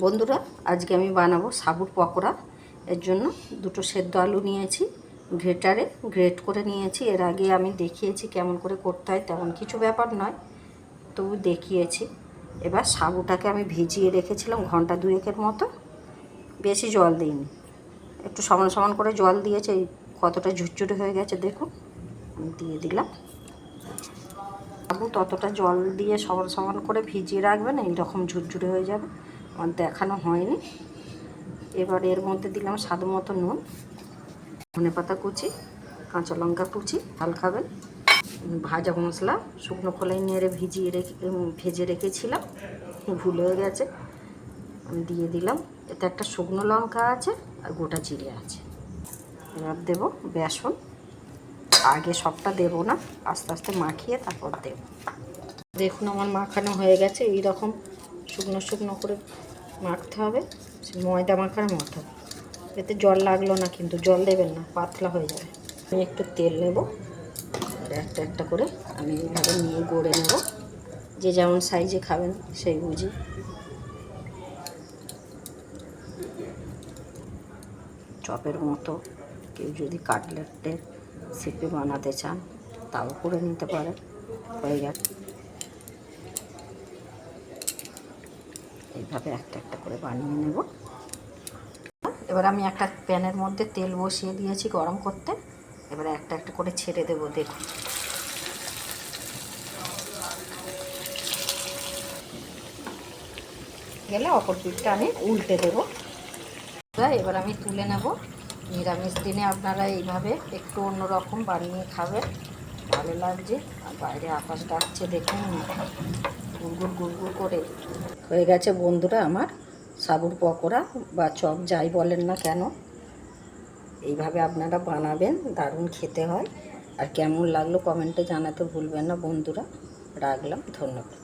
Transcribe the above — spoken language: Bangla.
বন্ধুরা, আজকে আমি বানাবো সাবুর পকোড়া। এর জন্য দুটো সেদ্ধ আলু নিয়েছি, গ্রেটারে গ্রেট করে নিয়েছি। এর আগে আমি দেখিয়েছি কেমন করে করতে হয়, তেমন কিছু ব্যাপার নয়, তবু দেখিয়েছি। এবার সাবুটাকে আমি ভিজিয়ে রেখেছিলাম ঘন্টা দুয়েকের মতো, বেশি জল দিইনি, একটু সমান সমান করে জল দিয়েছে। এই কতটা ঝুরঝুরে হয়ে গেছে দেখুন, আমি দিয়ে দিলাম। সাবু ততটা জল দিয়ে সমান সমান করে ভিজিয়ে রাখবেন, এইরকম ঝুরঝুরে হয়ে যাবে। আমার দেখানো হয়নি। এবার এর মধ্যে দিলাম স্বাদ মতো নুন, ধনেপাতা কুচি, কাঁচা লঙ্কা কুচি, ঝাল খাবেন, ভাজা মশলা, শুকনো খোলাই নেড়ে ভেজে রেখেছিলাম, ভুলে গেছে, আমি দিয়ে দিলাম। এতে একটা শুকনো লঙ্কা আছে আর গোটা জিরে আছে। এবার দেবো বেসন, আগে সবটা দেবো না, আস্তে আস্তে মাখিয়ে তারপর দেব। দেখুন আমার মাখানো হয়ে গেছে। এইরকম শুকনো শুকনো করে মাখতে হবে, ময়দা মাখার মতো। এতে জল লাগলো না, কিন্তু জল দেবেন না, পাতলা হয়ে যাবে। আমি একটু তেল নেব, আর একটা একটা করে আমি এইভাবে নিয়ে গড়ে নেব, যে যেমন সাইজে খাবেন সেই বুঝি। চপের মতো, কেউ যদি কাটলেটের শেপে বানাতে চান তাও করে নিতে পারেন। হয়ে গেছে। এইভাবে একটা একটা করে বানিয়ে নেব। এবার আমি একটা প্যানের মধ্যে তেল বসিয়ে দিয়েছি গরম করতে। এবারে একটা একটা করে ছেড়ে দেবো। দেখুন, গেলে অপর পিঠটা আমি উল্টে দেবো। এবার আমি তুলে নেব। নিরামিষ দিনে আপনারা এইভাবে একটু অন্যরকম বানিয়ে খাবেন, ভালো লাগছে। আর বাইরে আকাশ ডাকছে দেখুন, গুড়গুড় গুড়গুড় করে। হয়ে গেছে বন্ধুরা আমার সাবুর পকোড়া বা চপ, যাই বলেন না কেন। এইভাবে আপনারা বানাবেন, দারুণ খেতে হয়। আর কেমন লাগলো কমেন্টে জানাতে ভুলবেন না বন্ধুরা। রাখলাম, ধন্যবাদ।